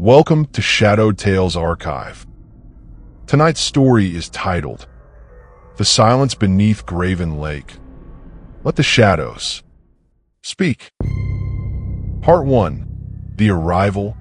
Welcome to Shadowed Tales Archive. Tonight's story is titled, The Silence Beneath Graven Lake. Let the shadows speak. Part 1. The Arrival.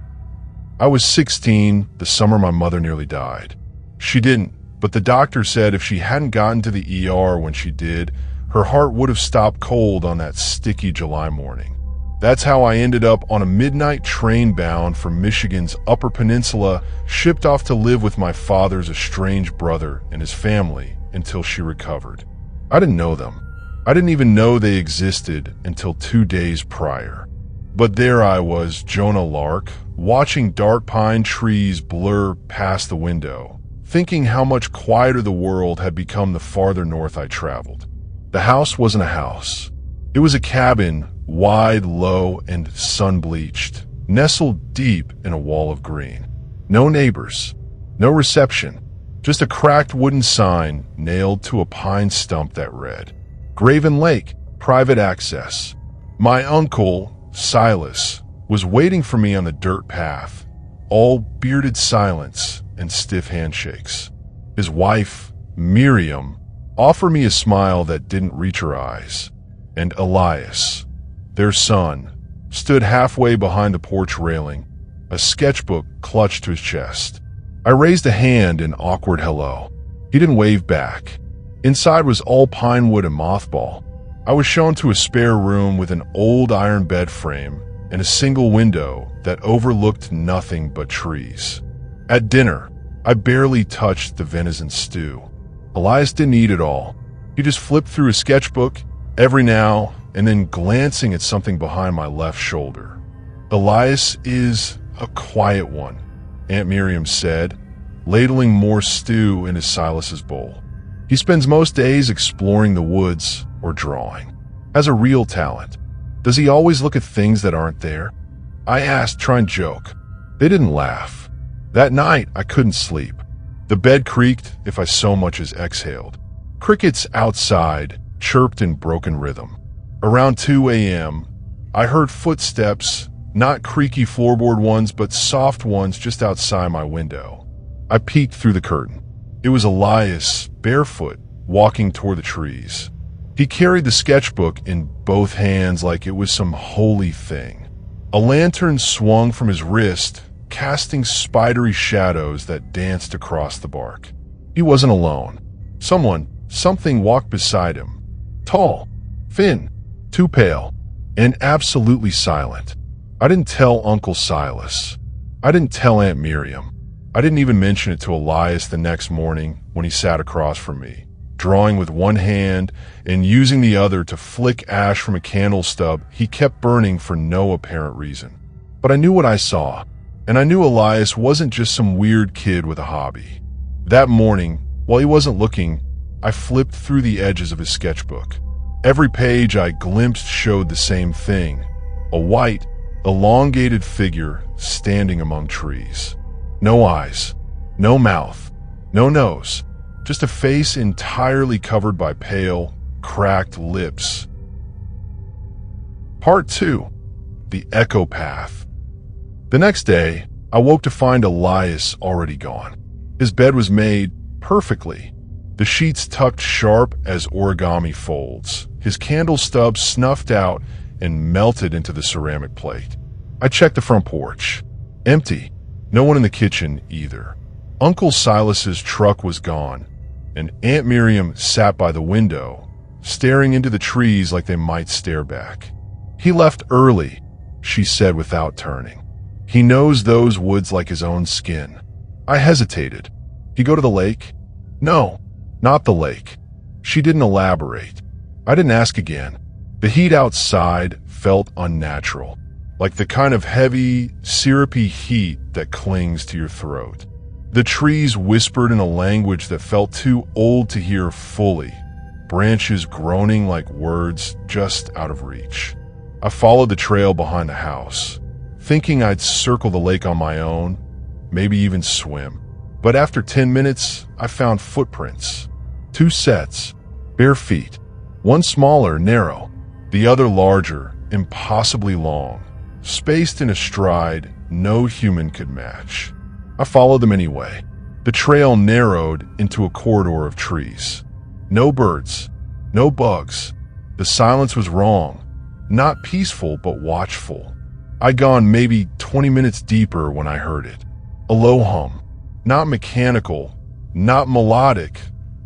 I was 16, the summer my mother nearly died. She didn't, but the doctor said if she hadn't gotten to the ER when she did, her heart would have stopped cold on that sticky July morning. That's how I ended up on a midnight train bound for Michigan's Upper Peninsula, shipped off to live with my father's estranged brother and his family until she recovered. I didn't know them. I didn't even know they existed until 2 days prior. But there I was, Jonah Lark, watching dark pine trees blur past the window, thinking how much quieter the world had become the farther north I traveled. The house wasn't a house. It was a cabin, wide, low, and sun-bleached, nestled deep in a wall of green. No neighbors, no reception, just a cracked wooden sign nailed to a pine stump that read, Graven Lake, private access. My uncle, Silas, was waiting for me on the dirt path, all bearded silence and stiff handshakes. His wife, Miriam, offered me a smile that didn't reach her eyes, and Elias, their son, stood halfway behind the porch railing, a sketchbook clutched to his chest. I raised a hand in awkward hello. He didn't wave back. Inside was all pine wood and mothball. I was shown to a spare room with an old iron bed frame and a single window that overlooked nothing but trees. At dinner, I barely touched the venison stew. Elias didn't eat it all. He just flipped through his sketchbook every now and then, glancing at something behind my left shoulder. Elias is a quiet one, Aunt Miriam said, ladling more stew into Silas's bowl. He spends most days exploring the woods or drawing. Has a real talent. Does he always look at things that aren't there? I asked, trying to joke. They didn't laugh. That night, I couldn't sleep. The bed creaked if I so much as exhaled. Crickets outside chirped in broken rhythm. Around 2 a.m., I heard footsteps, not creaky floorboard ones, but soft ones just outside my window. I peeked through the curtain. It was Elias, barefoot, walking toward the trees. He carried the sketchbook in both hands like it was some holy thing. A lantern swung from his wrist, casting spidery shadows that danced across the bark. He wasn't alone. Something walked beside him. Tall, thin, too pale, and absolutely silent. I didn't tell Uncle Silas. I didn't tell Aunt Miriam. I didn't even mention it to Elias the next morning when he sat across from me, drawing with one hand and using the other to flick ash from a candle stub he kept burning for no apparent reason. But I knew what I saw, and I knew Elias wasn't just some weird kid with a hobby. That morning, while he wasn't looking, I flipped through the edges of his sketchbook. Every page I glimpsed showed the same thing, a white, elongated figure standing among trees. No eyes, no mouth, no nose, just a face entirely covered by pale, cracked lips. Part 2. The Echo Path. The next day, I woke to find Elias already gone. His bed was made perfectly, the sheets tucked sharp as origami folds, his candle stub snuffed out and melted into the ceramic plate. I checked the front porch. Empty. No one in the kitchen either. Uncle Silas's truck was gone, and Aunt Miriam sat by the window, staring into the trees like they might stare back. He left early, she said without turning. He knows those woods like his own skin. I hesitated. He go to the lake? No, not the lake. She didn't elaborate. I didn't ask again. The heat outside felt unnatural, like the kind of heavy, syrupy heat that clings to your throat. The trees whispered in a language that felt too old to hear fully, branches groaning like words just out of reach. I followed the trail behind the house, thinking I'd circle the lake on my own, maybe even swim. But after 10 minutes, I found footprints. 2 sets, bare feet. One smaller, narrow, the other larger, impossibly long. spaced in a stride no human could match. I followed them anyway. The trail narrowed into a corridor of trees. No birds, no bugs. The silence was wrong. Not peaceful, but watchful. I'd gone maybe 20 minutes deeper when I heard it. A low hum. Not mechanical, not melodic,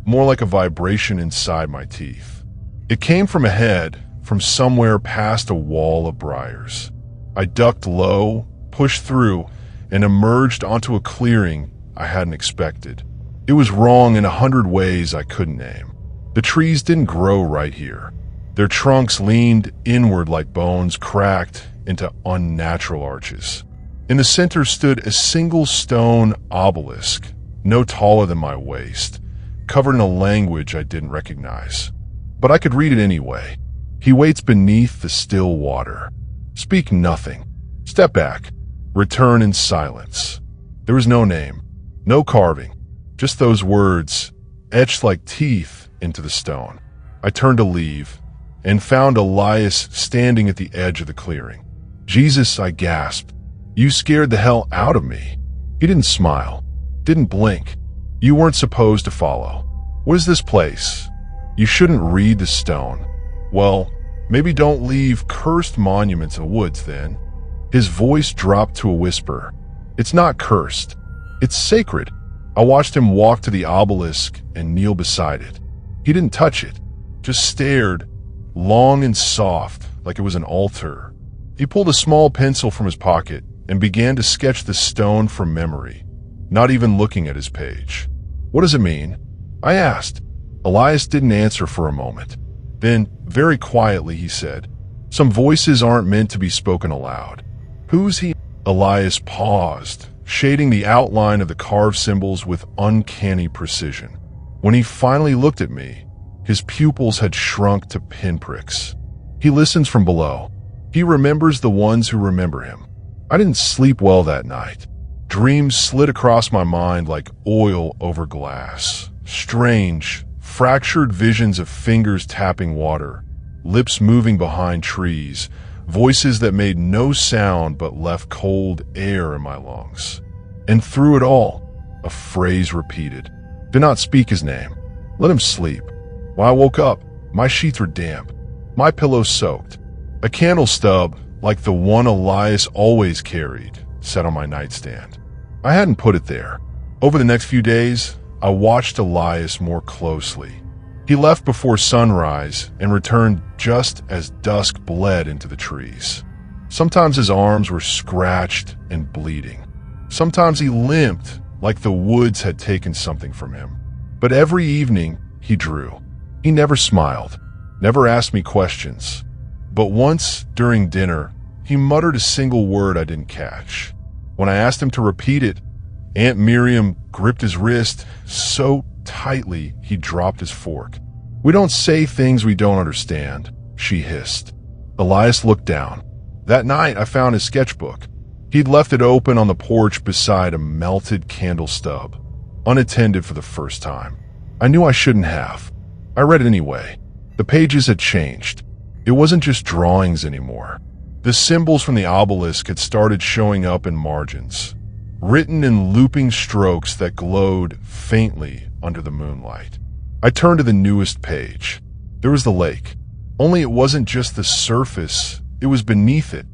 more like a vibration inside my teeth. It came from ahead, from somewhere past a wall of briars. I ducked low, pushed through, and emerged onto a clearing I hadn't expected. It was wrong in 100 ways I couldn't name. The trees didn't grow right here. Their trunks leaned inward like bones cracked into unnatural arches. In the center stood a single stone obelisk, no taller than my waist, covered in a language I didn't recognize. But I could read it anyway. He waits beneath the still water. Speak nothing. Step back. Return in silence. There was no name, no carving, just those words, etched like teeth into the stone. I turned to leave, and found Elias standing at the edge of the clearing. Jesus, I gasped. You scared the hell out of me. He didn't smile, didn't blink. You weren't supposed to follow. What is this place? You shouldn't read the stone. Well, maybe don't leave cursed monuments in the woods then. His voice dropped to a whisper. It's not cursed. It's sacred. I watched him walk to the obelisk and kneel beside it. He didn't touch it, just stared, long and soft, like it was an altar. He pulled a small pencil from his pocket and began to sketch the stone from memory, not even looking at his page. What does it mean? I asked. Elias didn't answer for a moment. Then, very quietly, he said, Some voices aren't meant to be spoken aloud. Who's he? Elias paused, shading the outline of the carved symbols with uncanny precision. When he finally looked at me, his pupils had shrunk to pinpricks. He listens from below. He remembers the ones who remember him. I didn't sleep well that night. Dreams slid across my mind like oil over glass. Strange, fractured visions of fingers tapping water, lips moving behind trees, voices that made no sound but left cold air in my lungs. And through it all, a phrase repeated. Do not speak his name. Let him sleep. When I woke up, my sheets were damp, my pillow soaked. A candle stub, like the one Elias always carried, sat on my nightstand. I hadn't put it there. Over the next few days, I watched Elias more closely. He left before sunrise and returned just as dusk bled into the trees. Sometimes his arms were scratched and bleeding. Sometimes he limped like the woods had taken something from him. But every evening, he drew. He never smiled, never asked me questions. But once, during dinner, he muttered a single word I didn't catch. When I asked him to repeat it, Aunt Miriam gripped his wrist so tightly he dropped his fork. We don't say things we don't understand, she hissed. Elias looked down. That night, I found his sketchbook. He'd left it open on the porch beside a melted candle stub, unattended for the first time. I knew I shouldn't have. I read it anyway. The pages had changed. It wasn't just drawings anymore. The symbols from the obelisk had started showing up in margins, written in looping strokes that glowed faintly under the moonlight. I turned to the newest page. There was the lake. Only it wasn't just the surface, it was beneath it.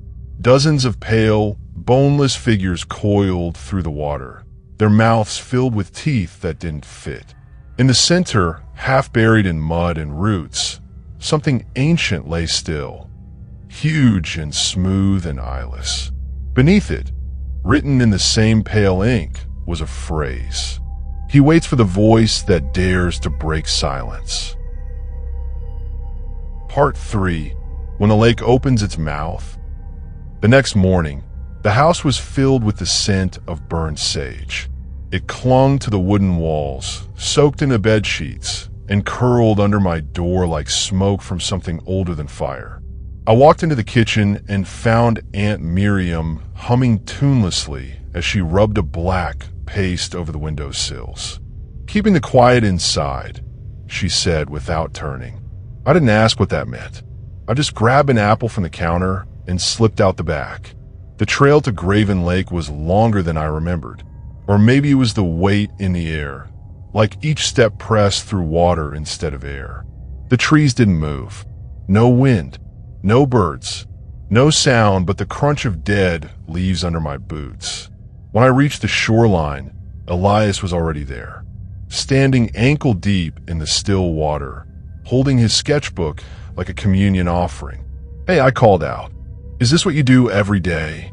Dozens of pale, boneless figures coiled through the water, their mouths filled with teeth that didn't fit. In the center, half buried in mud and roots, something ancient lay still, huge and smooth and eyeless. Beneath it, written in the same pale ink, was a phrase. He waits for the voice that dares to break silence. Part 3. When the lake opens its mouth. The next morning, the house was filled with the scent of burned sage. It clung to the wooden walls, soaked into bed sheets, and curled under my door like smoke from something older than fire. I walked into the kitchen and found Aunt Miriam humming tunelessly as she rubbed a black paste over the windowsills. Keeping the quiet inside, she said without turning. I didn't ask what that meant. I just grabbed an apple from the counter and slipped out the back. The trail to Graven Lake was longer than I remembered. Or maybe it was the weight in the air, like each step pressed through water instead of air. The trees didn't move. No wind, no birds, no sound but the crunch of dead leaves under my boots. When I reached the shoreline, Elias was already there, standing ankle deep in the still water, holding his sketchbook like a communion offering. "Hey," I called out. "Is this what you do every day?"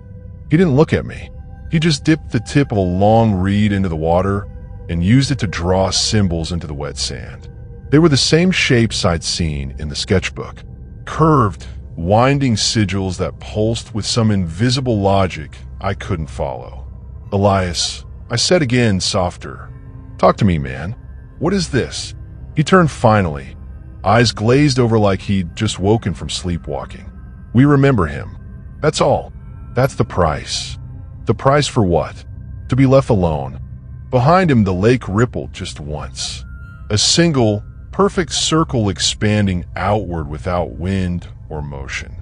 He didn't look at me. He just dipped the tip of a long reed into the water and used it to draw symbols into the wet sand. They were the same shapes I'd seen in the sketchbook. Curved, winding sigils that pulsed with some invisible logic I couldn't follow. "Elias," I said again, softer. "Talk to me, man. What is this?" He turned finally, eyes glazed over like he'd just woken from sleepwalking. "We remember him. That's all. That's the price." The price for what? To be left alone. Behind him, the lake rippled just once. A single, perfect circle expanding outward without wind or motion.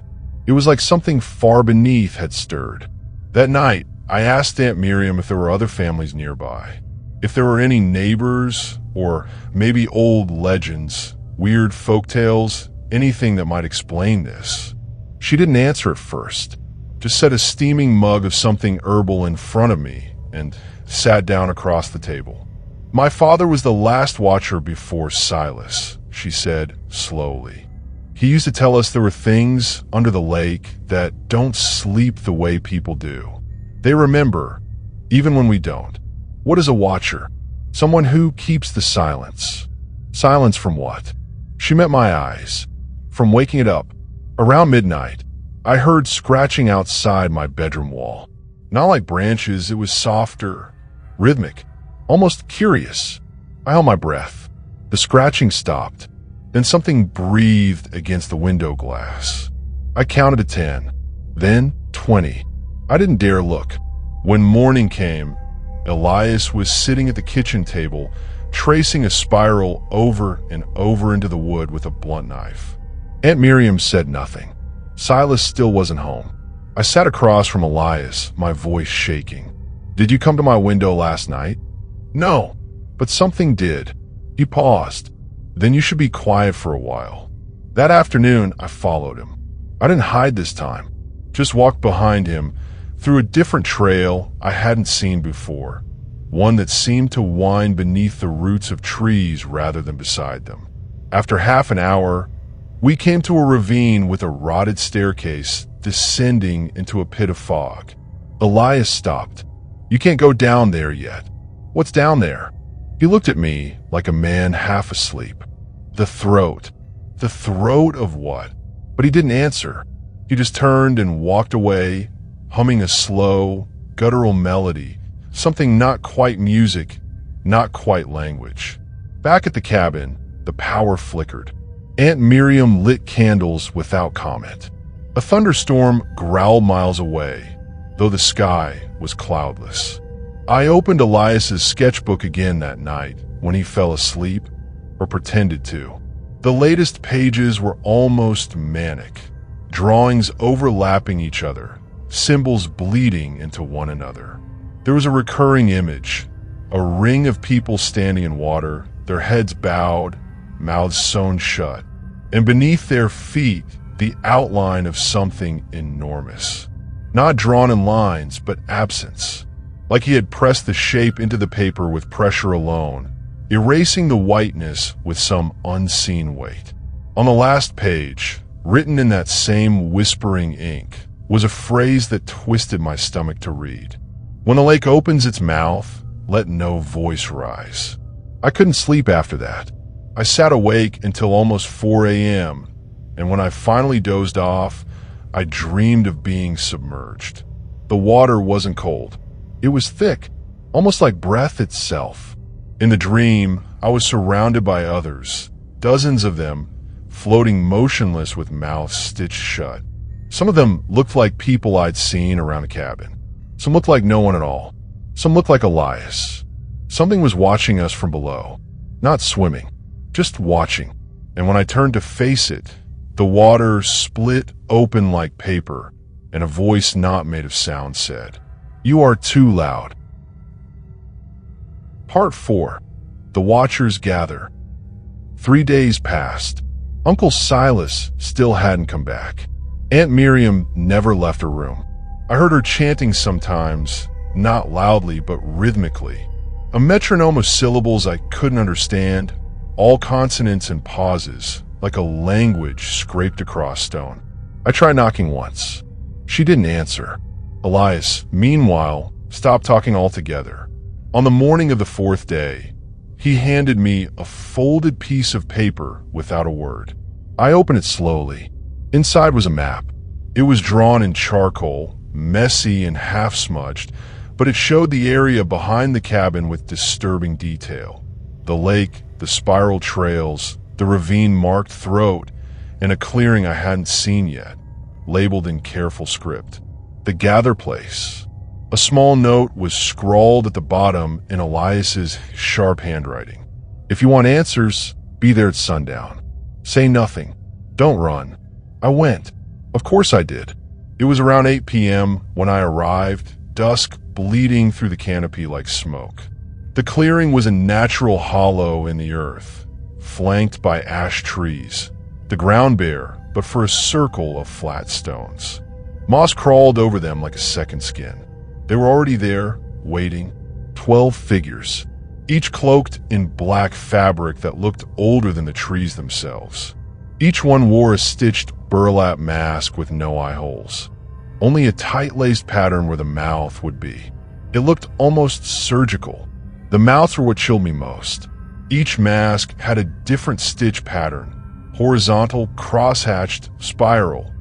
It was like something far beneath had stirred. That night, I asked Aunt Miriam if there were other families nearby, if there were any neighbors, or maybe old legends, weird folktales, anything that might explain this. She didn't answer at first, just set a steaming mug of something herbal in front of me and sat down across the table. "My father was the last watcher before Silas," she said slowly. "He used to tell us there were things under the lake that don't sleep the way people do. They remember, even when we don't. What is a watcher? Someone who keeps the silence. Silence from what?" She met my eyes. "From waking it up. Around midnight, I heard scratching outside my bedroom wall. Not like branches, it was softer, rhythmic, almost curious. I held my breath. The scratching stopped. Then something breathed against the window glass. I counted to 10, then 20. I didn't dare look. When morning came, Elias was sitting at the kitchen table, tracing a spiral over and over into the wood with a blunt knife. Aunt Miriam said nothing. Silas still wasn't home. I sat across from Elias, my voice shaking. "Did you come to my window last night?" "No, but something did." He paused. "Then you should be quiet for a while." That afternoon, I followed him. I didn't hide this time, just walked behind him through a different trail I hadn't seen before, one that seemed to wind beneath the roots of trees rather than beside them. After half an hour, we came to a ravine with a rotted staircase descending into a pit of fog. Elias stopped. "You can't go down there yet." "What's down there?" He looked at me like a man half asleep. The throat. The throat of what? But he didn't answer. He just turned and walked away, humming a slow, guttural melody, something not quite music, not quite language. Back at the cabin, the power flickered. Aunt Miriam lit candles without comment. A thunderstorm growled miles away, though the sky was cloudless. I opened Elias's sketchbook again that night when he fell asleep, or pretended to. The latest pages were almost manic, drawings overlapping each other, symbols bleeding into one another. There was a recurring image, a ring of people standing in water, their heads bowed, mouths sewn shut, and beneath their feet, the outline of something enormous. Not drawn in lines, but absence, like he had pressed the shape into the paper with pressure alone, erasing the whiteness with some unseen weight. On the last page, written in that same whispering ink, was a phrase that twisted my stomach to read. "When the lake opens its mouth, let no voice rise." I couldn't sleep after that. I sat awake until almost 4 a.m., and when I finally dozed off, I dreamed of being submerged. The water wasn't cold. It was thick, almost like breath itself. In the dream, I was surrounded by others, dozens of them, floating motionless with mouths stitched shut. Some of them looked like people I'd seen around the cabin. Some looked like no one at all. Some looked like Elias. Something was watching us from below. Not swimming, just watching. And when I turned to face it, the water split open like paper, and a voice not made of sound said, "You are too loud." Part 4. The Watchers Gather. 3 days passed. Uncle Silas still hadn't come back. Aunt Miriam never left her room. I heard her chanting sometimes, not loudly but rhythmically. A metronome of syllables I couldn't understand, all consonants and pauses, like a language scraped across stone. I tried knocking once. She didn't answer. Elias, meanwhile, stopped talking altogether. On the morning of the 4th day, he handed me a folded piece of paper without a word. I opened it slowly. Inside was a map. It was drawn in charcoal, messy and half-smudged, but it showed the area behind the cabin with disturbing detail. The lake, the spiral trails, the ravine-marked throat, and a clearing I hadn't seen yet, labeled in careful script. The gather place. A small note was scrawled at the bottom in Elias's sharp handwriting. "If you want answers, be there at sundown. Say nothing. Don't run." I went. Of course I did. It was around 8 p.m. when I arrived, dusk bleeding through the canopy like smoke. The clearing was a natural hollow in the earth, flanked by ash trees. The ground bare, but for a circle of flat stones. Moss crawled over them like a second skin. They were already there, waiting. 12 figures, each cloaked in black fabric that looked older than the trees themselves. Each one wore a stitched burlap mask with no eye holes. Only a tight-laced pattern where the mouth would be. It looked almost surgical. The mouths were what chilled me most. Each mask had a different stitch pattern, horizontal, cross-hatched, spiral,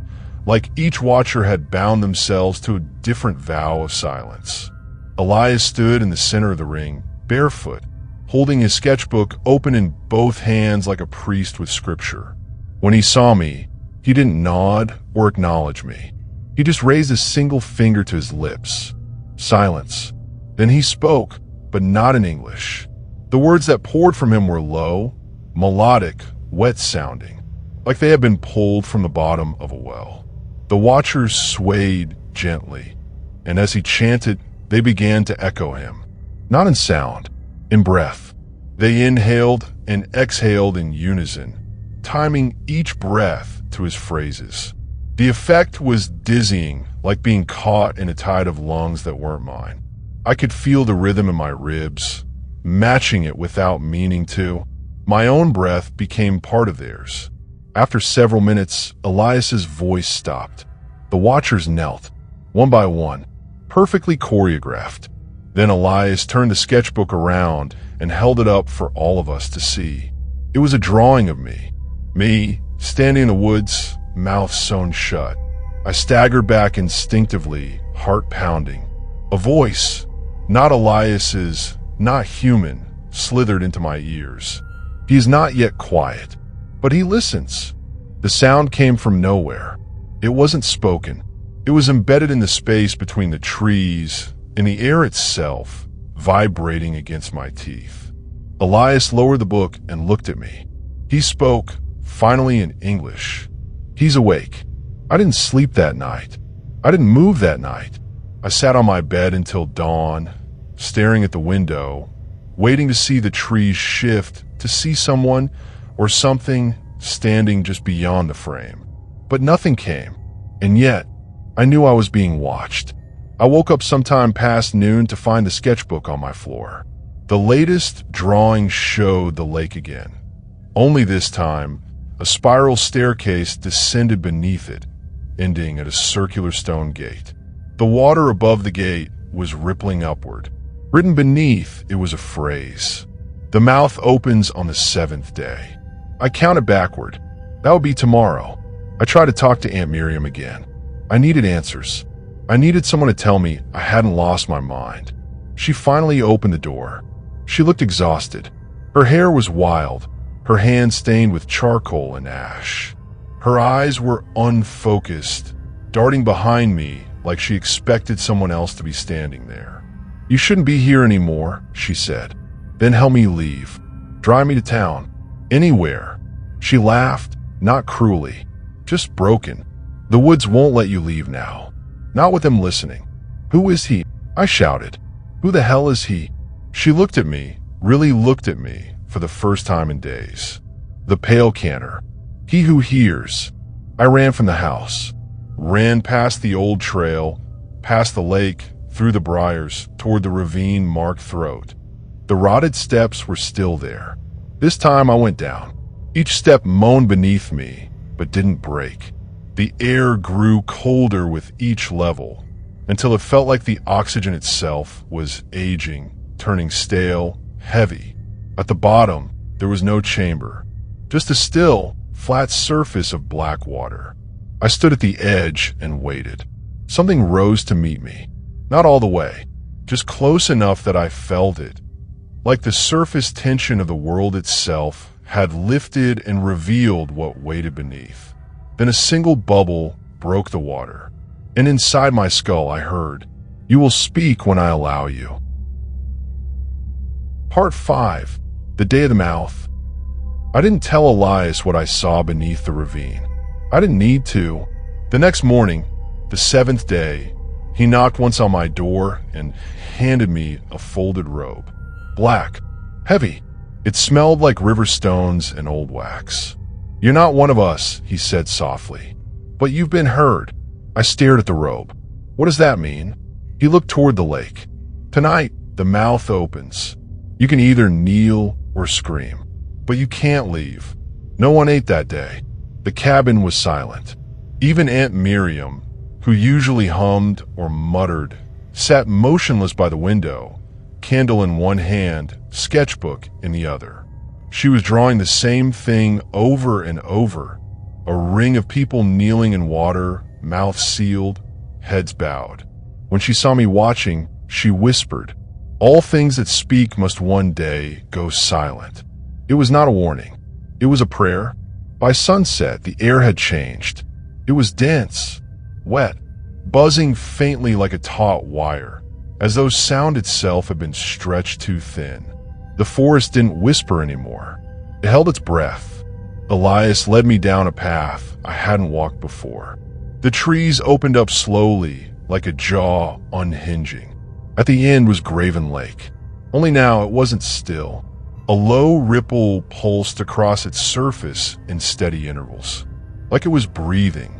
like each watcher had bound themselves to a different vow of silence. Elias stood in the center of the ring, barefoot, holding his sketchbook open in both hands like a priest with scripture. When he saw me, he didn't nod or acknowledge me. He just raised a single finger to his lips. Silence. Then he spoke, but not in English. The words that poured from him were low, melodic, wet-sounding, like they had been pulled from the bottom of a well. The watchers swayed gently, and as he chanted, they began to echo him. Not in sound, in breath. They inhaled and exhaled in unison, timing each breath to his phrases. The effect was dizzying, like being caught in a tide of lungs that weren't mine. I could feel the rhythm in my ribs, matching it without meaning to. My own breath became part of theirs. After several minutes, Elias's voice stopped. The watchers knelt, one by one, perfectly choreographed. Then Elias turned the sketchbook around and held it up for all of us to see. It was a drawing of me. Me, standing in the woods, mouth sewn shut. I staggered back instinctively, heart pounding. A voice, not Elias's, not human, slithered into my ears. He is not yet quiet, but he listens. The sound came from nowhere. It wasn't spoken. It was embedded in the space between the trees, in the air itself, vibrating against my teeth. Elias lowered the book and looked at me. He spoke, finally in English. "He's awake. I didn't sleep that night. I didn't move that night. I sat on my bed until dawn, staring at the window, waiting to see the trees shift, to see someone or something standing just beyond the frame. But nothing came, and yet I knew I was being watched. I woke up sometime past noon to find the sketchbook on my floor. The latest drawing showed the lake again. Only this time, a spiral staircase descended beneath it, ending at a circular stone gate. The water above the gate was rippling upward. Written beneath, it was a phrase. "The mouth opens on the 7th day." I counted backward. That would be tomorrow. I tried to talk to Aunt Miriam again. I needed answers. I needed someone to tell me I hadn't lost my mind. She finally opened the door. She looked exhausted. Her hair was wild, her hands stained with charcoal and ash. Her eyes were unfocused, darting behind me like she expected someone else to be standing there. "You shouldn't be here anymore," she said. "Then help me leave. Drive me to town. Anywhere." She laughed, not cruelly, just broken. "The woods won't let you leave now. not with them listening. "Who is he?" I shouted. "Who the hell is he?" She looked at me, really looked at me, for the first time in days. "The Pale Cantor. He who hears." I ran from the house, ran past the old trail, past the lake, through the briars, toward the ravine-marked throat. The rotted steps were still there. This time I went down. Each step moaned beneath me, but didn't break. The air grew colder with each level, until it felt like the oxygen itself was aging, turning stale, heavy. At the bottom, there was no chamber, just a still, flat surface of black water. I stood at the edge and waited. Something rose to meet me. Not all the way, just close enough that I felt it. Like the surface tension of the world itself had lifted and revealed what waited beneath. Then a single bubble broke the water, and inside my skull I heard, "You will speak when I allow you." Part 5. The Day of the Mouth. I didn't tell Elias what I saw beneath the ravine. I didn't need to. The next morning, the 7th day, he knocked once on my door and handed me a folded robe. Black, heavy. It smelled like river stones and old wax. "You're not one of us," he said softly, "but you've been heard." I stared at the robe. "What does that mean?" He looked toward the lake. "Tonight, the mouth opens. You can either kneel or scream, but you can't leave." No one ate that day. The cabin was silent. Even Aunt Miriam, who usually hummed or muttered, sat motionless by the window, candle in one hand, sketchbook in the other. She was drawing the same thing over and over, a ring of people kneeling in water, mouths sealed, heads bowed. When she saw me watching, she whispered, "All things that speak must one day go silent." It was not a warning. It was a prayer. By sunset, the air had changed. It was dense, wet, buzzing faintly like a taut wire, as though sound itself had been stretched too thin. The forest didn't whisper anymore. It held its breath. Elias led me down a path I hadn't walked before. The trees opened up slowly, like a jaw unhinging. At the end was Graven Lake. Only now it wasn't still. A low ripple pulsed across its surface in steady intervals, like it was breathing.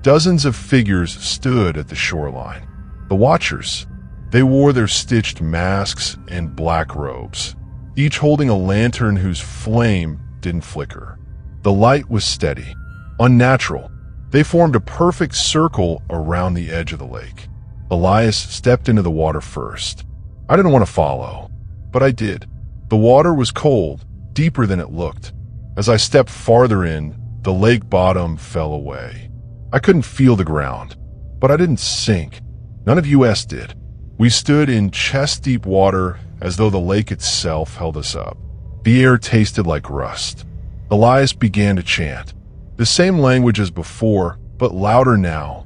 Dozens of figures stood at the shoreline. The watchers. They wore their stitched masks and black robes, each holding a lantern whose flame didn't flicker. The light was steady, unnatural. They formed a perfect circle around the edge of the lake. Elias stepped into the water first. I didn't want to follow, but I did. The water was cold, deeper than it looked. As I stepped farther in, the lake bottom fell away. I couldn't feel the ground, but I didn't sink. None of us did. We stood in chest-deep water as though the lake itself held us up. The air tasted like rust. Elias began to chant. The same language as before, but louder now,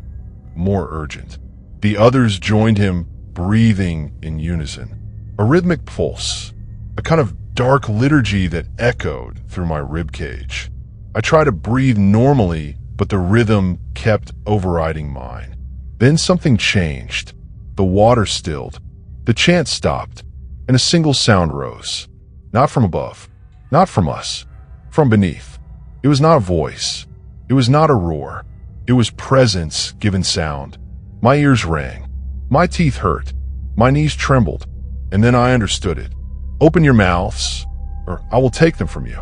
more urgent. The others joined him, breathing in unison. A rhythmic pulse, a kind of dark liturgy that echoed through my ribcage. I tried to breathe normally, but the rhythm kept overriding mine. Then something changed. The water stilled. The chant stopped, and a single sound rose. Not from above, not from us, from beneath. It was not a voice. It was not a roar. It was presence given sound. My ears rang. My teeth hurt. My knees trembled. And then I understood it. "Open your mouths, or I will take them from you."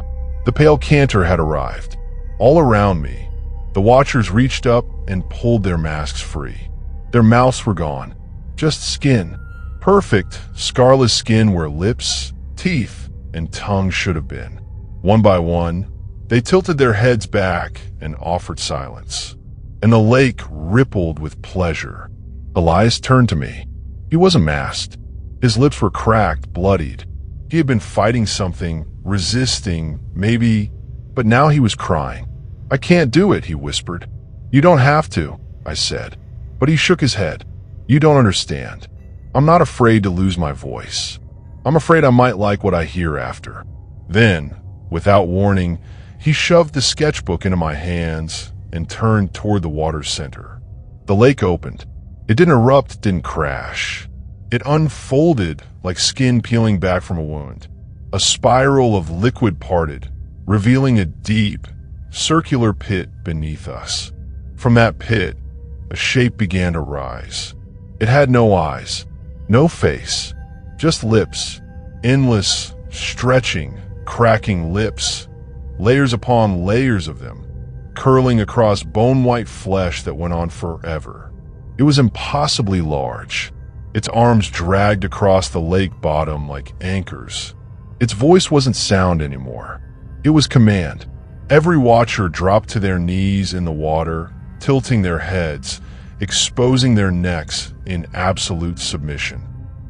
The Pale Cantor had arrived. All around me, the watchers reached up and pulled their masks free. Their mouths were gone. Just skin. Perfect, scarless skin where lips, teeth, and tongue should have been. One by one, they tilted their heads back and offered silence. And the lake rippled with pleasure. Elias turned to me. He wasn't masked. His lips were cracked, bloodied. He had been fighting something, resisting, maybe, but now he was crying. "I can't do it," he whispered. "You don't have to," I said. But he shook his head. "You don't understand. I'm not afraid to lose my voice. I'm afraid I might like what I hear after." Then, without warning, he shoved the sketchbook into my hands and turned toward the water's center. The lake opened. It didn't erupt, didn't crash. It unfolded like skin peeling back from a wound. A spiral of liquid parted, revealing a deep, circular pit beneath us. From that pit, a shape began to rise. It had no eyes, no face, just lips, endless, stretching, cracking lips, layers upon layers of them, curling across bone-white flesh that went on forever. It was impossibly large. Its arms dragged across the lake bottom like anchors. Its voice wasn't sound anymore. It was command. Every watcher dropped to their knees in the water, tilting their heads, exposing their necks in absolute submission.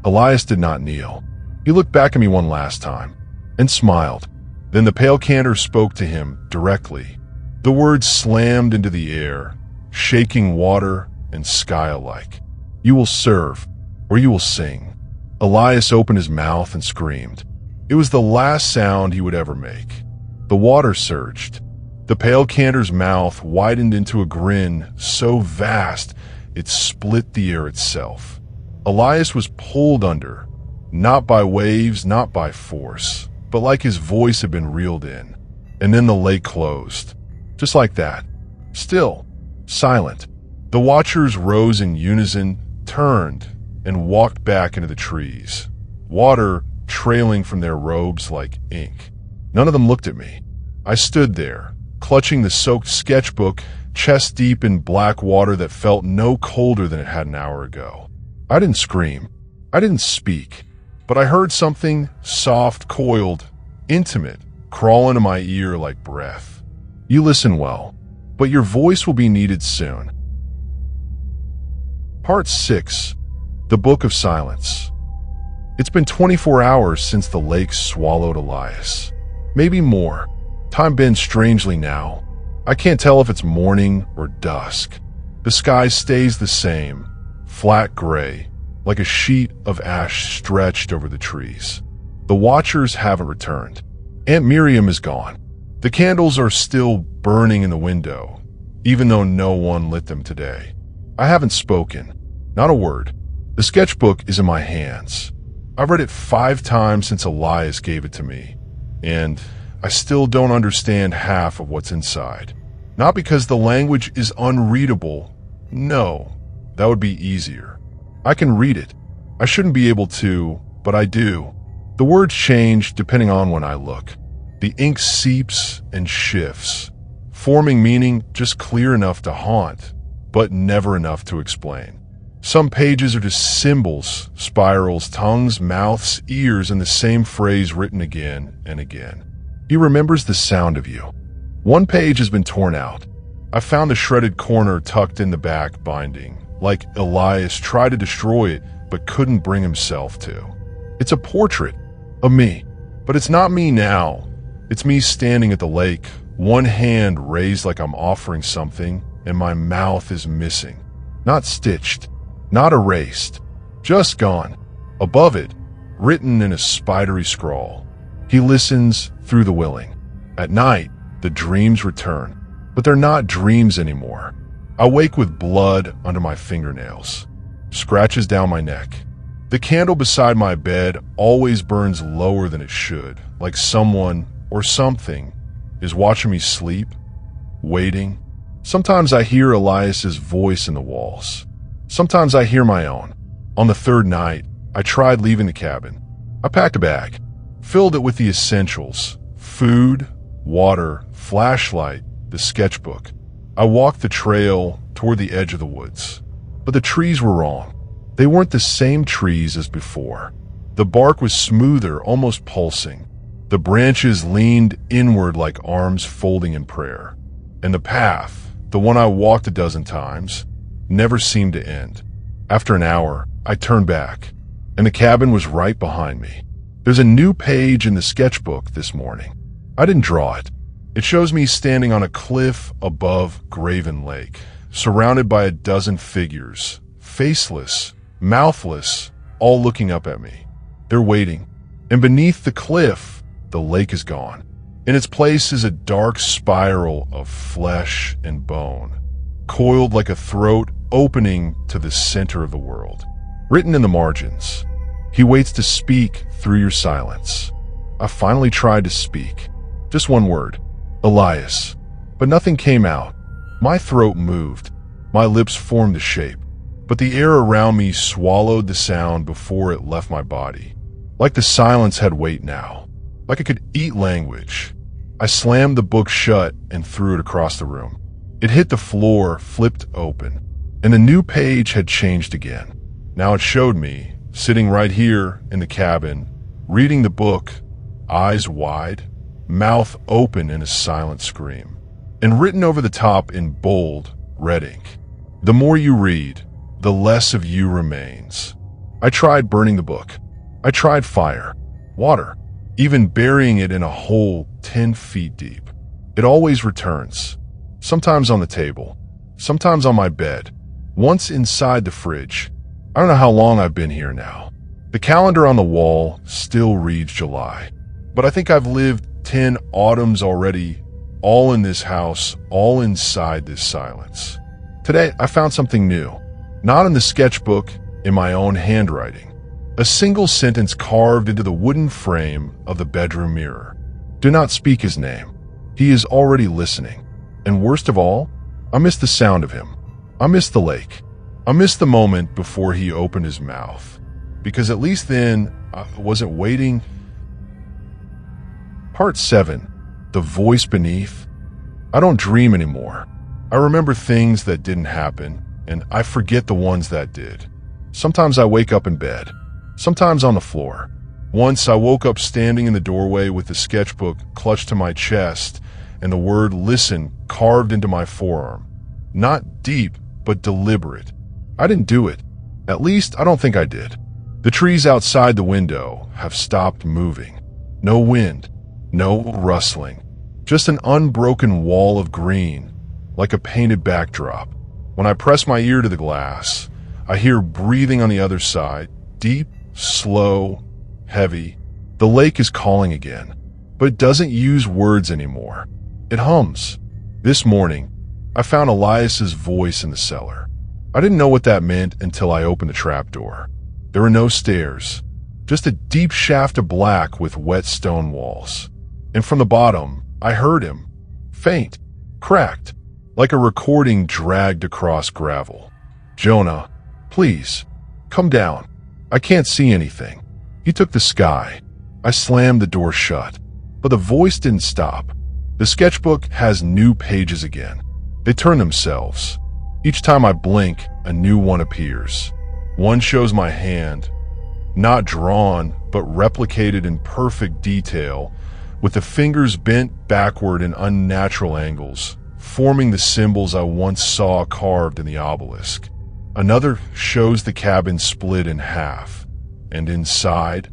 Elias did not kneel. He looked back at me one last time and smiled. Then the Pale Cantor spoke to him directly. The words slammed into the air, shaking water and sky alike. "You will serve, or you will sing." Elias opened his mouth and screamed. It was the last sound he would ever make. The water surged. The Pale Cantor's mouth widened into a grin so vast it split the air itself. Elias was pulled under, not by waves, not by force, but like his voice had been reeled in. And then the lake closed. Just like that. Still, silent. The watchers rose in unison, turned, and walked back into the trees, water trailing from their robes like ink. None of them looked at me. I stood there, clutching the soaked sketchbook, chest deep in black water that felt no colder than it had an hour ago. I didn't scream. I didn't speak. But I heard something soft, coiled, intimate, crawl into my ear like breath. "You listen well, but your voice will be needed soon." Part 6. The Book of Silence. It's been 24 hours since the lake swallowed Elias. Maybe more. Time bends strangely now. I can't tell if it's morning or dusk. The sky stays the same, flat gray, like a sheet of ash stretched over the trees. The watchers haven't returned. Aunt Miriam is gone. The candles are still burning in the window, even though no one lit them today. I haven't spoken. Not a word. The sketchbook is in my hands. I've read it 5 times since Elias gave it to me, and I still don't understand half of what's inside. Not because the language is unreadable. No, that would be easier. I can read it. I shouldn't be able to, but I do. The words change depending on when I look. The ink seeps and shifts, forming meaning just clear enough to haunt, but never enough to explain. Some pages are just symbols, spirals, tongues, mouths, ears, and the same phrase written again and again. He remembers the sound of you. One page has been torn out. I found the shredded corner tucked in the back binding, like Elias tried to destroy it but couldn't bring himself to. It's a portrait of me, but it's not me now. It's me standing at the lake, one hand raised like I'm offering something, and my mouth is missing. Not stitched. Not erased, just gone. Above it, written in a spidery scrawl. He listens through the willing. At night, the dreams return, but they're not dreams anymore. I wake with blood under my fingernails, scratches down my neck. The candle beside my bed always burns lower than it should, like someone or something is watching me sleep, waiting. Sometimes I hear Elias's voice in the walls. Sometimes I hear my own. On the 3rd night, I tried leaving the cabin. I packed a bag, filled it with the essentials: food, water, flashlight, the sketchbook. I walked the trail toward the edge of the woods. But the trees were wrong. They weren't the same trees as before. The bark was smoother, almost pulsing. The branches leaned inward like arms folding in prayer. And the path, the one I walked a dozen times, never seemed to end. After an hour, I turned back, and the cabin was right behind me. There's a new page in the sketchbook this morning. I didn't draw it. It shows me standing on a cliff above Graven Lake, surrounded by a dozen figures, faceless, mouthless, all looking up at me. They're waiting. And beneath the cliff, the lake is gone. In its place is a dark spiral of flesh and bone, coiled like a throat opening to the center of the world. Written in the margins, he waits to speak through your silence. I finally tried to speak. Just one word, Elias. But nothing came out. My throat moved. My lips formed a shape. But the air around me swallowed the sound before it left my body. Like the silence had weight now. Like it could eat language. I slammed the book shut and threw it across the room. It hit the floor, flipped open, and a new page had changed again. Now it showed me, sitting right here in the cabin, reading the book, eyes wide, mouth open in a silent scream. And written over the top in bold, red ink, "The more you read, the less of you remains." I tried burning the book. I tried fire, water, even burying it in a hole 10 feet deep. It always returns. Sometimes on the table, sometimes on my bed, once inside the fridge. I don't know how long I've been here now. The calendar on the wall still reads July. But I think I've lived 10 autumns already, all in this house, all inside this silence. Today, I found something new. Not in the sketchbook, in my own handwriting. A single sentence carved into the wooden frame of the bedroom mirror. Do not speak his name. He is already listening. And worst of all, I miss the sound of him. I miss the lake. I miss the moment before he opened his mouth. Because at least then, I wasn't waiting. Part 7. The Voice Beneath. I don't dream anymore. I remember things that didn't happen, and I forget the ones that did. Sometimes I wake up in bed. Sometimes on the floor. Once I woke up standing in the doorway with the sketchbook clutched to my chest and the word "listen" carved into my forearm. Not deep, but deliberate. I didn't do it. At least, I don't think I did. The trees outside the window have stopped moving. No wind, no rustling. Just an unbroken wall of green, like a painted backdrop. When I press my ear to the glass, I hear breathing on the other side, deep, slow, heavy. The lake is calling again, but it doesn't use words anymore. It hums. This morning, I found Elias's voice in the cellar. I didn't know what that meant until I opened the trapdoor. There were no stairs, just a deep shaft of black with wet stone walls. And from the bottom, I heard him, faint, cracked, like a recording dragged across gravel. "Jonah, please, come down. I can't see anything." He took the sky. I slammed the door shut, but the voice didn't stop. The sketchbook has new pages again. They turn themselves. Each time I blink, a new one appears. One shows my hand, not drawn, but replicated in perfect detail, with the fingers bent backward in unnatural angles, forming the symbols I once saw carved in the obelisk. Another shows the cabin split in half, and inside,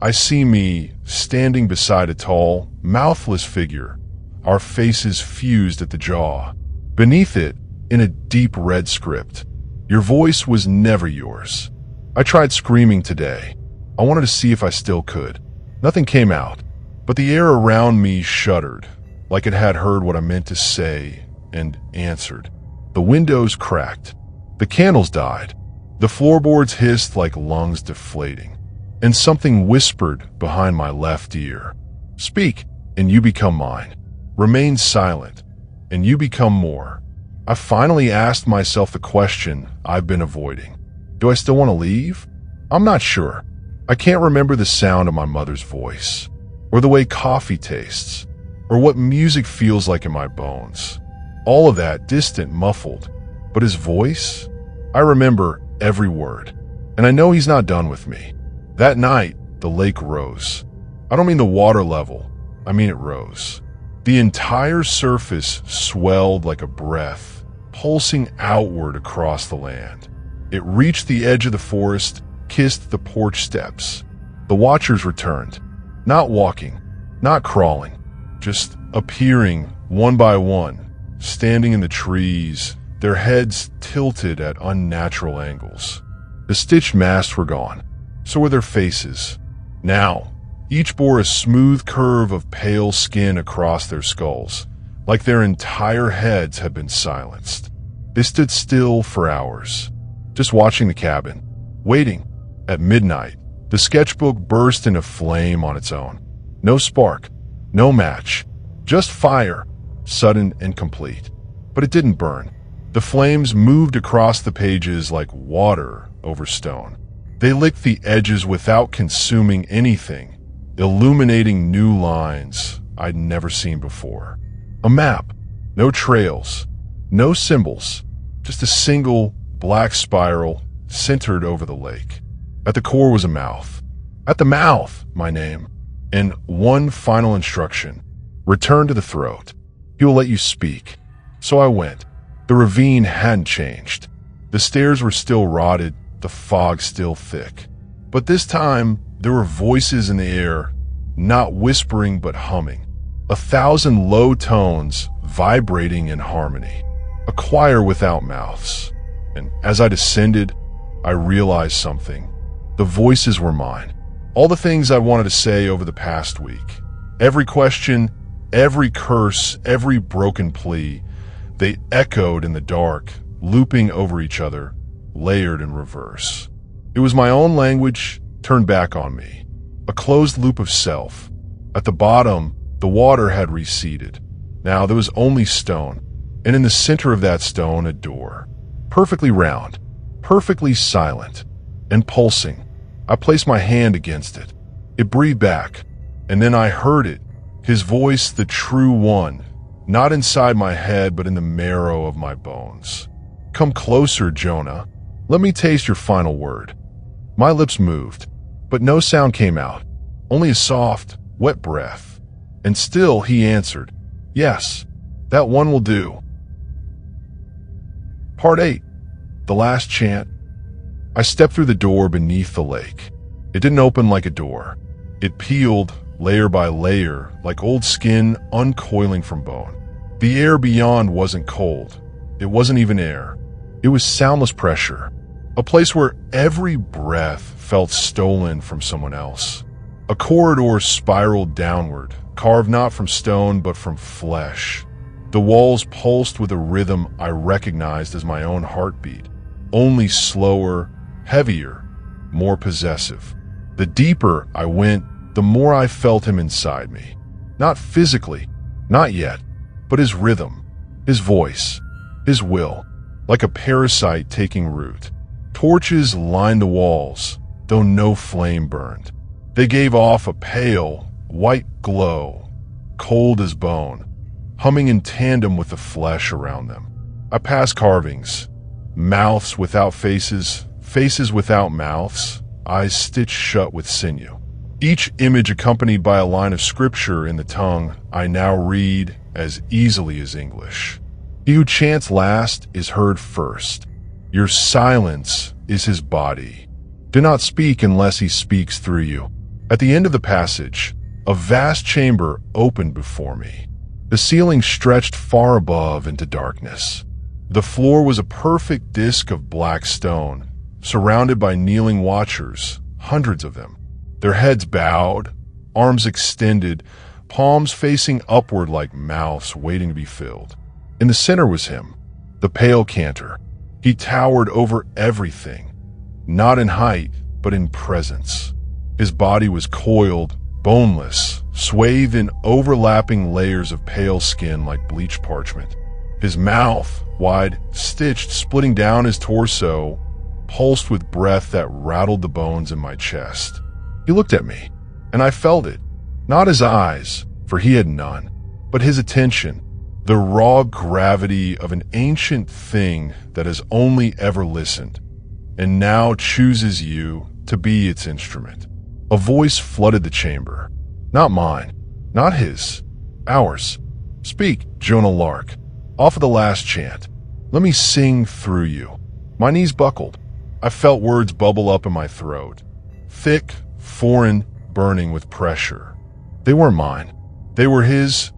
I see me standing beside a tall, mouthless figure, our faces fused at the jaw. Beneath it, in a deep red script, "Your voice was never yours." I tried screaming today. I wanted to see if I still could. Nothing came out, but the air around me shuddered, like it had heard what I meant to say and answered. The windows cracked. The candles died. The floorboards hissed like lungs deflating. And something whispered behind my left ear. "Speak, and you become mine. Remain silent, and you become more." I finally asked myself the question I've been avoiding. Do I still want to leave? I'm not sure. I can't remember the sound of my mother's voice, or the way coffee tastes, or what music feels like in my bones. All of that distant, muffled. But his voice? I remember every word. And I know he's not done with me. That night, the lake rose. I don't mean the water level. I mean it rose. The entire surface swelled like a breath, pulsing outward across the land. It reached the edge of the forest, kissed the porch steps. The watchers returned. Not walking, not crawling, just appearing one by one, standing in the trees, their heads tilted at unnatural angles. The stitched masks were gone. So were their faces. Now, each bore a smooth curve of pale skin across their skulls, like their entire heads had been silenced. They stood still for hours, just watching the cabin, waiting. At midnight, the sketchbook burst into flame on its own. No spark, no match, just fire, sudden and complete. But it didn't burn. The flames moved across the pages like water over stone. They licked the edges without consuming anything, illuminating new lines I'd never seen before. A map, no trails, no symbols, just a single black spiral centered over the lake. At the core was a mouth. At the mouth, my name. And one final instruction. Return to the throat. He will let you speak. So I went. The ravine hadn't changed. The stairs were still rotted, the fog still thick. But this time, there were voices in the air, not whispering but humming. 1,000 low tones vibrating in harmony. A choir without mouths. And as I descended, I realized something. The voices were mine. All the things I wanted to say over the past week. Every question, every curse, every broken plea, they echoed in the dark, looping over each other, layered in reverse. It was my own language turned back on me. A closed loop of self. At the bottom, the water had receded. Now there was only stone, and in the center of that stone, a door. Perfectly round, perfectly silent, and pulsing. I placed my hand against it. It breathed back, and then I heard it, his voice, the true one, not inside my head but in the marrow of my bones. Come closer, Jonah. Let me taste your final word. My lips moved, but no sound came out, only a soft, wet breath. And still he answered, yes, that one will do. Part 8. The Last Chant. I stepped through the door beneath the lake. It didn't open like a door. It peeled, layer by layer, like old skin uncoiling from bone. The air beyond wasn't cold. It wasn't even air. It was soundless pressure. A place where every breath felt stolen from someone else. A corridor spiraled downward, carved not from stone but from flesh. The walls pulsed with a rhythm I recognized as my own heartbeat, only slower, heavier, more possessive. The deeper I went, the more I felt him inside me. Not physically, not yet, but his rhythm, his voice, his will, like a parasite taking root. Torches lined the walls, though no flame burned. They gave off a pale, white glow, cold as bone, humming in tandem with the flesh around them. I passed carvings, mouths without faces, faces without mouths, eyes stitched shut with sinew. Each image accompanied by a line of scripture in the tongue I now read as easily as English. He who chants last is heard first. Your silence is his body. Do not speak unless he speaks through you. At the end of the passage, a vast chamber opened before me. The ceiling stretched far above into darkness. The floor was a perfect disk of black stone, surrounded by kneeling watchers, hundreds of them. Their heads bowed, arms extended, palms facing upward like mouths waiting to be filled. In the center was him, the Pale Cantor. He towered over everything, not in height, but in presence. His body was coiled, boneless, swathed in overlapping layers of pale skin like bleached parchment. His mouth, wide, stitched, splitting down his torso, pulsed with breath that rattled the bones in my chest. He looked at me, and I felt it. Not his eyes, for he had none, but his attention, the raw gravity of an ancient thing that has only ever listened, and now chooses you to be its instrument. A voice flooded the chamber. Not mine, not his, ours. Speak, Jonah Lark, off of The Last Chant. Let me sing through you. My knees buckled. I felt words bubble up in my throat, thick, foreign, burning with pressure. They weren't mine. They were his,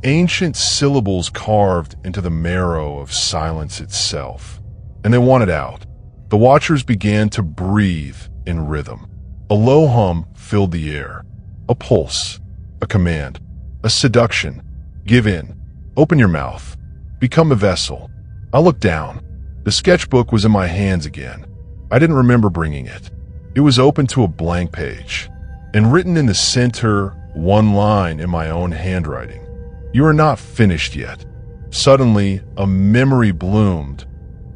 ancient syllables carved into the marrow of silence itself. And they wanted out. The watchers began to breathe in rhythm. A low hum filled the air. A pulse, a command, a seduction. Give in. Open your mouth. Become a vessel. I looked down. The sketchbook was in my hands again. I didn't remember bringing it. It was open to a blank page, and written in the center, one line in my own handwriting. "You are not finished yet." Suddenly, a memory bloomed,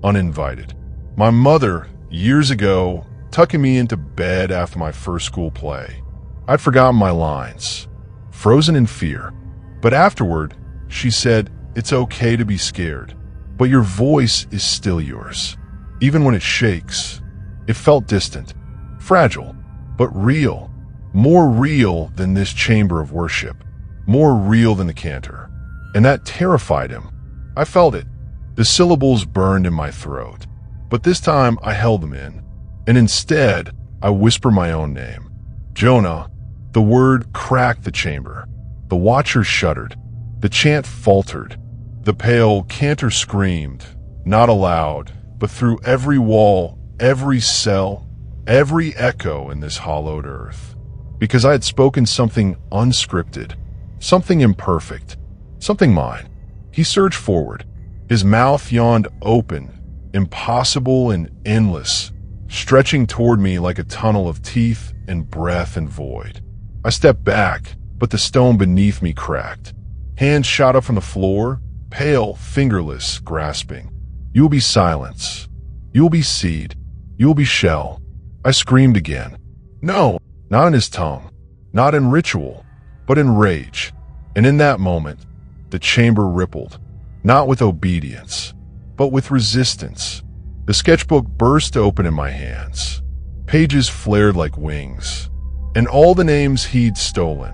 uninvited. My mother, years ago, tucking me into bed after my first school play. I'd forgotten my lines, frozen in fear. But afterward, she said, "It's okay to be scared, but your voice is still yours. Even when it shakes." It felt distant, fragile, but real. More real than this chamber of worship. More real than the cantor. And that terrified him. I felt it. The syllables burned in my throat. But this time I held them in. And instead, I whispered my own name. Jonah. The word cracked the chamber. The watchers shuddered. The chant faltered. The pale cantor screamed, not aloud, but through every wall, every cell, every echo in this hollowed earth. Because I had spoken something unscripted, something imperfect, something mine. He surged forward. His mouth yawned open, impossible and endless, stretching toward me like a tunnel of teeth and breath and void. I stepped back, but the stone beneath me cracked. Hands shot up from the floor, pale, fingerless, grasping. "You will be silence. You will be seed. You will be shell." I screamed again. No, not in his tongue, not in ritual, but in rage. And in that moment, the chamber rippled, not with obedience, but with resistance. The sketchbook burst open in my hands. Pages flared like wings. And all the names he'd stolen,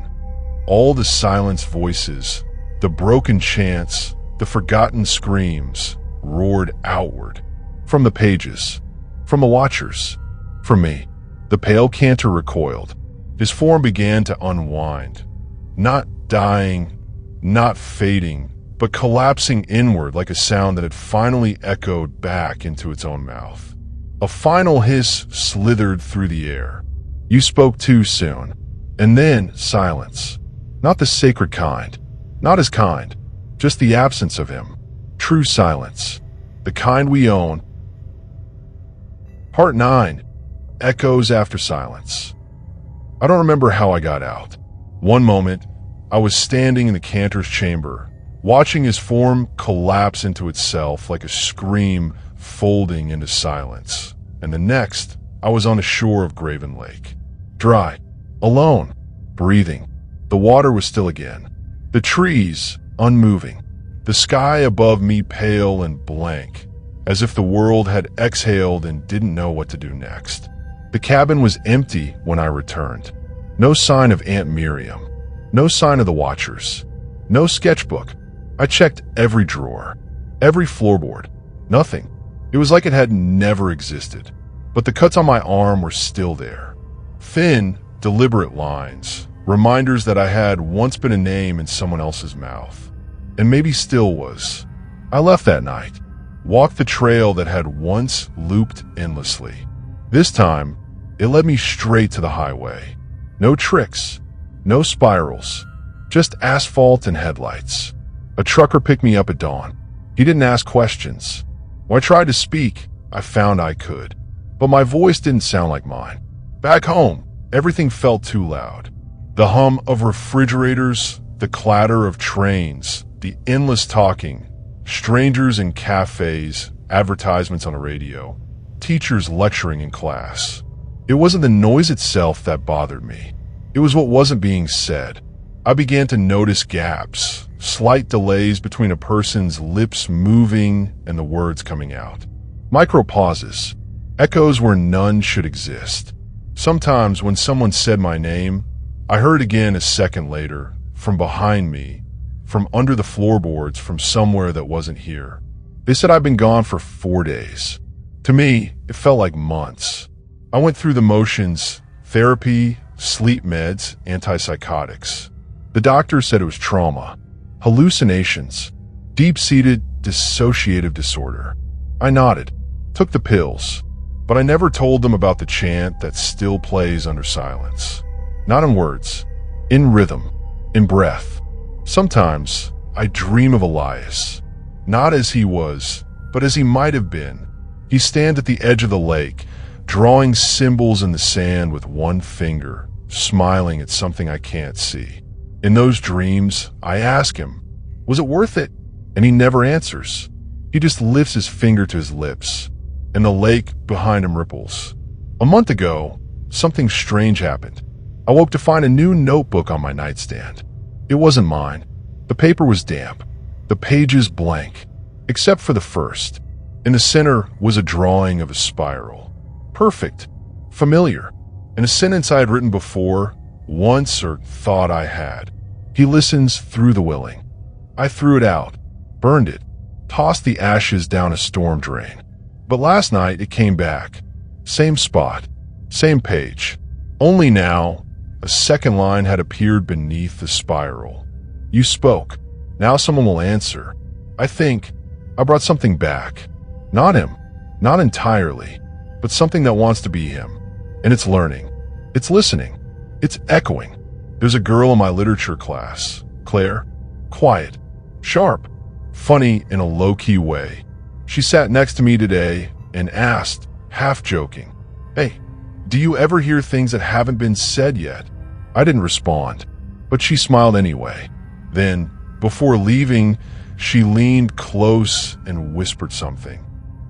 all the silenced voices, the broken chants, the forgotten screams, roared outward. From the pages, from the watchers, from me. The pale cantor recoiled. His form began to unwind, not dying, not fading, but collapsing inward like a sound that had finally echoed back into its own mouth. A final hiss slithered through the air. "You spoke too soon." And then silence. Not the sacred kind. Not his kind. Just the absence of him. True silence. The kind we own. Part 9. Echoes after silence. I don't remember how I got out. One moment, I was standing in the cantor's chamber, watching his form collapse into itself like a scream folding into silence. And the next, I was on the shore of Graven Lake. Dry. Alone. Breathing. The water was still again. The trees, unmoving. The sky above me pale and blank, as if the world had exhaled and didn't know what to do next. The cabin was empty when I returned. No sign of Aunt Miriam. No sign of the watchers. No sketchbook. I checked every drawer, every floorboard. Nothing. It was like it had never existed. But the cuts on my arm were still there. Thin, deliberate lines. Reminders that I had once been a name in someone else's mouth. And maybe still was. I left that night. Walked the trail that had once looped endlessly. This time, it led me straight to the highway. No tricks. No spirals. Just asphalt and headlights. A trucker picked me up at dawn. He didn't ask questions. When I tried to speak, I found I could. But my voice didn't sound like mine. Back home, everything felt too loud. The hum of refrigerators, the clatter of trains, the endless talking, strangers in cafes, advertisements on the radio, teachers lecturing in class. It wasn't the noise itself that bothered me. It was what wasn't being said. I began to notice gaps, slight delays between a person's lips moving and the words coming out. Micro pauses, echoes where none should exist. Sometimes when someone said my name, I heard again a second later, from behind me, from under the floorboards, from somewhere that wasn't here. They said I'd been gone for 4 days. To me, it felt like months. I went through the motions, therapy, sleep meds, antipsychotics. The doctor said it was trauma, hallucinations, deep-seated dissociative disorder. I nodded, took the pills, but I never told them about the chant that still plays under silence. Not in words, in rhythm, in breath. Sometimes I dream of Elias, not as he was, but as he might have been. He stands at the edge of the lake, drawing symbols in the sand with one finger, smiling at something I can't see. In those dreams, I ask him, was it worth it? And he never answers. He just lifts his finger to his lips, and the lake behind him ripples. A month ago, something strange happened. I woke to find a new notebook on my nightstand. It wasn't mine. The paper was damp, the pages blank, except for the first. In the center was a drawing of a spiral. Perfect, familiar, and a sentence I had written before, once, or thought I had. He listens through the willing. I threw it out, burned it, tossed the ashes down a storm drain. But last night it came back. Same spot, same page. Only now, a second line had appeared beneath the spiral. You spoke. Now someone will answer. I think I brought something back. Not him, not entirely, but something that wants to be him. And it's learning. It's listening. It's echoing. There's a girl in my literature class, Claire. Quiet, sharp, funny in a low-key way. She sat next to me today and asked, half joking, "Hey, do you ever hear things that haven't been said yet?" I didn't respond, but she smiled anyway. Then, before leaving, she leaned close and whispered something.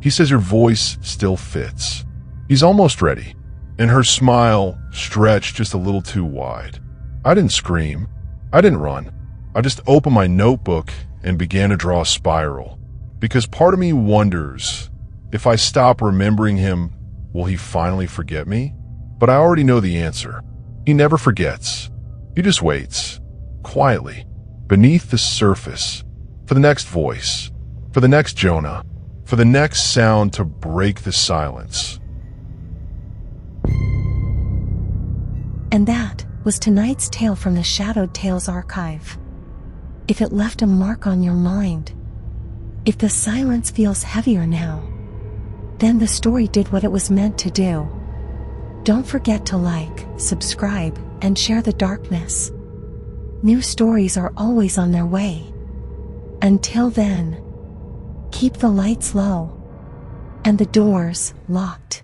He says your voice still fits. He's almost ready, and her smile stretched just a little too wide. I didn't scream. I didn't run. I just opened my notebook and began to draw a spiral, because part of me wonders, if I stop remembering him, will he finally forget me? But I already know the answer. He never forgets. He just waits, quietly, beneath the surface, for the next voice, for the next Jonah, for the next sound to break the silence. And that was tonight's tale from the Shadowed Tales archive. If it left a mark on your mind, if the silence feels heavier now, then the story did what it was meant to do. Don't forget to like, subscribe, and share the darkness. New stories are always on their way. Until then, keep the lights low and the doors locked.